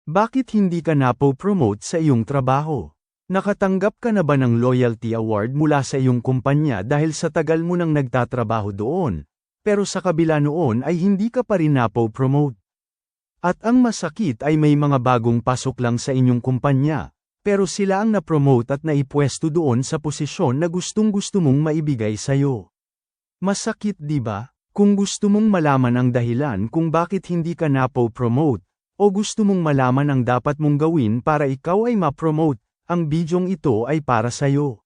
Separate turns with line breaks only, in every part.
Bakit hindi ka napo-promote sa iyong trabaho? Nakatanggap ka na ba ng loyalty award mula sa iyong kumpanya dahil sa tagal mo nang nagtatrabaho doon, pero sa kabila noon ay hindi ka pa rin napo-promote? At ang masakit ay may mga bagong pasok lang sa inyong kumpanya, pero sila ang na-promote at naipwesto doon sa posisyon na gustong-gusto mong maibigay sa'yo. Masakit di ba? Kung gusto mong malaman ang dahilan kung bakit hindi ka napo-promote, o gusto mong malaman ang dapat mong gawin para ikaw ay ma-promote, ang bidyong ito ay para sa'yo.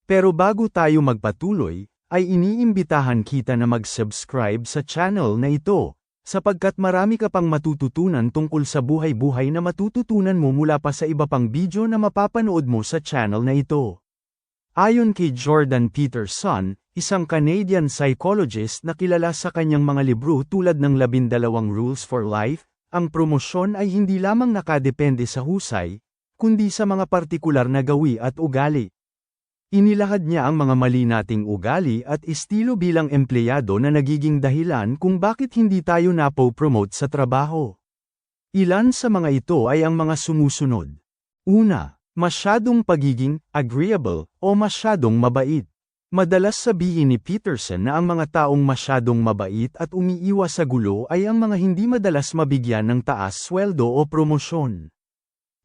Pero bago tayo magpatuloy, ay iniimbitahan kita na mag-subscribe sa channel na ito, sapagkat marami ka pang matututunan tungkol sa buhay-buhay na matututunan mo mula pa sa iba pang bidyo na mapapanood mo sa channel na ito. Ayon kay Jordan Peterson, isang Canadian psychologist na kilala sa kanyang mga libro tulad ng 12 Rules for Life, ang promosyon ay hindi lamang nakadepende sa husay, kundi sa mga partikular na gawi at ugali. Inilahad niya ang mga mali nating ugali at estilo bilang empleyado na nagiging dahilan kung bakit hindi tayo napo-promote sa trabaho. Ilan sa mga ito ay ang mga sumusunod. Una, masyadong pagiging agreeable o masyadong mabait. Madalas sabihin ni Peterson na ang mga taong masyadong mabait at umiiwas sa gulo ay ang mga hindi madalas mabigyan ng taas sweldo o promosyon.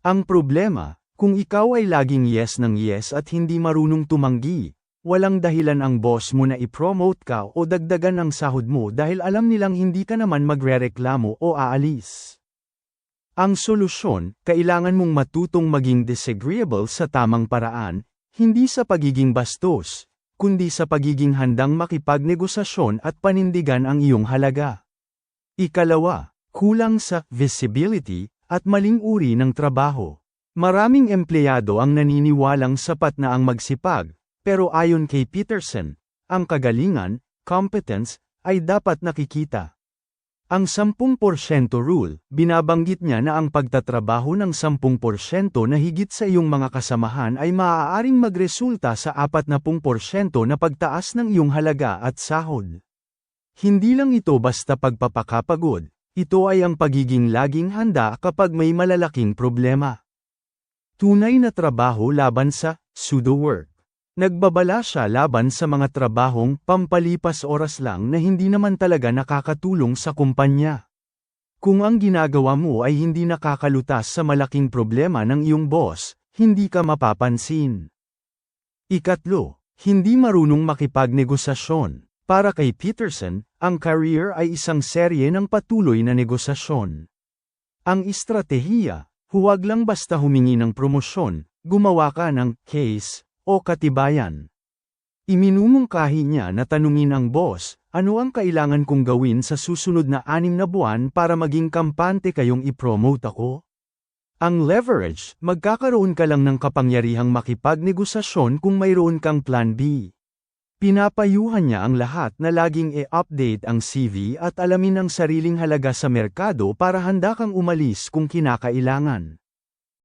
Ang problema, kung ikaw ay laging yes ng yes at hindi marunong tumanggi, walang dahilan ang boss mo na i-promote ka o dagdagan ang sahod mo dahil alam nilang hindi ka naman magrereklamo o aalis. Ang solusyon, kailangan mong matutong maging disagreeable sa tamang paraan, hindi sa pagiging bastos, kundi sa pagiging handang makipagnegosasyon at panindigan ang iyong halaga. Ikalawa, kulang sa visibility at maling uri ng trabaho. Maraming empleyado ang naniniwalang sapat na ang magsipag, pero ayon kay Peterson, ang kagalingan, competence, ay dapat nakikita. Ang 10% rule, binabanggit niya na ang pagtatrabaho ng 10% na higit sa iyong mga kasamahan ay maaaring magresulta sa 40% na pagtaas ng iyong halaga at sahod. Hindi lang ito basta pagpapakapagod, ito ay ang pagiging laging handa kapag may malalaking problema. Tunay na trabaho laban sa pseudo-work. Nagbabala siya laban sa mga trabahong pampalipas oras lang na hindi naman talaga nakakatulong sa kumpanya. Kung ang ginagawa mo ay hindi nakakalutas sa malaking problema ng iyong boss, hindi ka mapapansin. Ikatlo, hindi marunong makipagnegosasyon. Para kay Peterson, ang career ay isang serye ng patuloy na negosasyon. Ang estratehiya, huwag lang basta humingi ng promosyon, gumawa ka ng case o katibayan. Iminumungkahi niya na tanungin ang boss, ano ang kailangan kong gawin sa susunod na 6 na buwan para maging kampante kayong i-promote ako? Ang leverage, magkakaroon ka lang ng kapangyarihang makipagnegosasyon kung mayroon kang plan B. Pinapayuhan niya ang lahat na laging i-update ang CV at alamin ang sariling halaga sa merkado para handa kang umalis kung kinakailangan.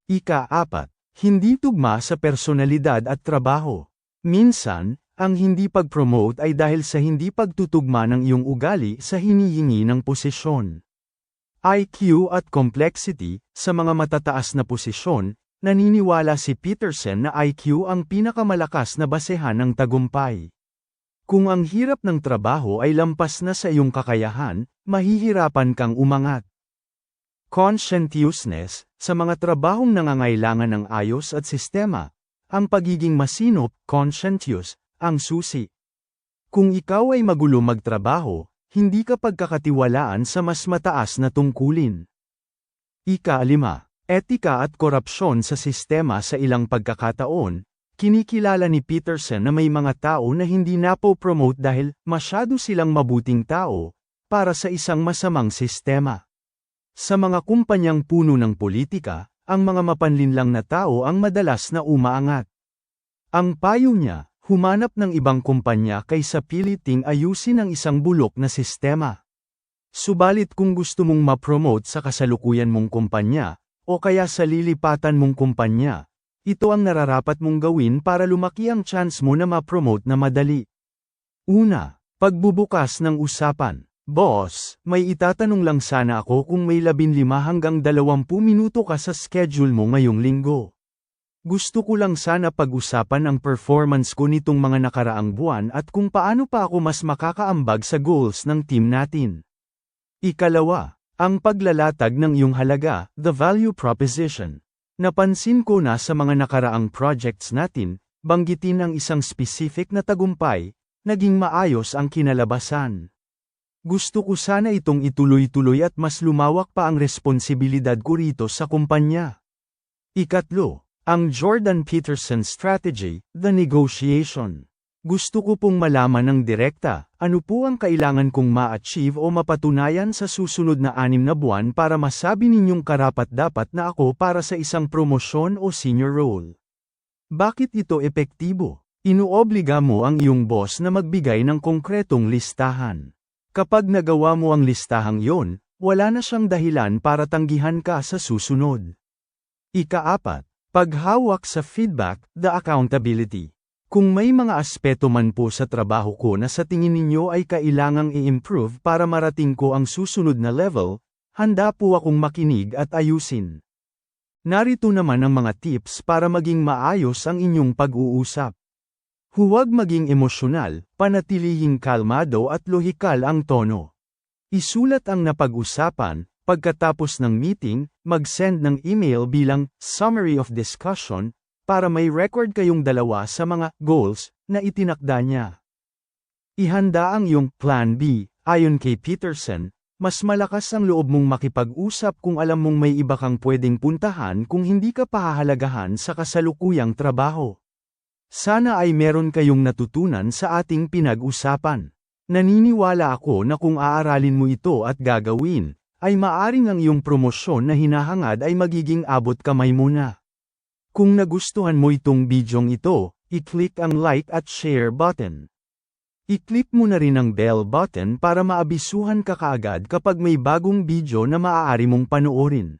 Ika-4. Hindi tugma sa personalidad at trabaho. Minsan, ang hindi pag-promote ay dahil sa hindi pagtutugma ng iyong ugali sa hinihingi ng posisyon. IQ at complexity, sa mga matataas na posisyon, naniniwala si Peterson na IQ ang pinakamalakas na basehan ng tagumpay. Kung ang hirap ng trabaho ay lampas na sa iyong kakayahan, mahihirapan kang umangat. Conscientiousness, sa mga trabahong nangangailangan ng ayos at sistema, ang pagiging masinop, conscientious, ang susi. Kung ikaw ay magulo magtrabaho, hindi ka pagkakatiwalaan sa mas mataas na tungkulin. Ika-5, etika at korupsyon sa sistema. Sa ilang pagkakataon, kinikilala ni Peterson na may mga tao na hindi napo-promote dahil masyado silang mabuting tao para sa isang masamang sistema. Sa mga kumpanyang puno ng politika, ang mga mapanlinlang na tao ang madalas na umaangat. Ang payo niya, humanap ng ibang kumpanya kaysa piliting ayusin ang isang bulok na sistema. Subalit kung gusto mong ma-promote sa kasalukuyan mong kumpanya, o kaya sa lilipatan mong kumpanya, ito ang nararapat mong gawin para lumaki ang chance mo na ma-promote na madali. Una, pagbubukas ng usapan. Boss, may itatanong lang sana ako kung may 15 hanggang 20 minuto ka sa schedule mo ngayong linggo. Gusto ko lang sana pag-usapan ang performance ko nitong mga nakaraang buwan at kung paano pa ako mas makakaambag sa goals ng team natin. Ikalawa, ang paglalatag ng iyong halaga, the value proposition. Napansin ko na sa mga nakaraang projects natin, banggitin ang isang specific na tagumpay, naging maayos ang kinalabasan. Gusto ko sana itong ituloy-tuloy at mas lumawak pa ang responsibilidad ko rito sa kumpanya. Ikatlo, ang Jordan Peterson strategy, the negotiation. Gusto ko pong malaman ng direkta, ano po ang kailangan kong ma-achieve o mapatunayan sa susunod na 6 na buwan para masabi ninyong karapat-dapat na ako para sa isang promosyon o senior role. Bakit ito epektibo? Inuobliga mo ang iyong boss na magbigay ng konkretong listahan. Kapag nagawa mo ang listahang yon, wala na siyang dahilan para tanggihan ka sa susunod. Ikaapat, paghawak sa feedback, the accountability. Kung may mga aspeto man po sa trabaho ko na sa tingin ninyo ay kailangang i-improve para marating ko ang susunod na level, handa po akong makinig at ayusin. Narito naman ang mga tips para maging maayos ang inyong pag-uusap. Huwag maging emosyonal, panatilihing kalmado at lohikal ang tono. Isulat ang napag-usapan, pagkatapos ng meeting, mag-send ng email bilang summary of discussion, para may record kayong dalawa sa mga goals na itinakda niya. Ihanda ang iyong Plan B, ayon kay Peterson, mas malakas ang loob mong makipag-usap kung alam mong may iba kang pwedeng puntahan kung hindi ka pahahalagahan sa kasalukuyang trabaho. Sana ay meron kayong natutunan sa ating pinag-usapan. Naniniwala ako na kung aaralin mo ito at gagawin, ay maaring ang iyong promosyon na hinahangad ay magiging abot kamay mo na. Kung nagustuhan mo itong bidyong ito, i-click ang like at share button. I-click mo na rin ang bell button para maabisuhan ka kaagad kapag may bagong video na maaari mong panoorin.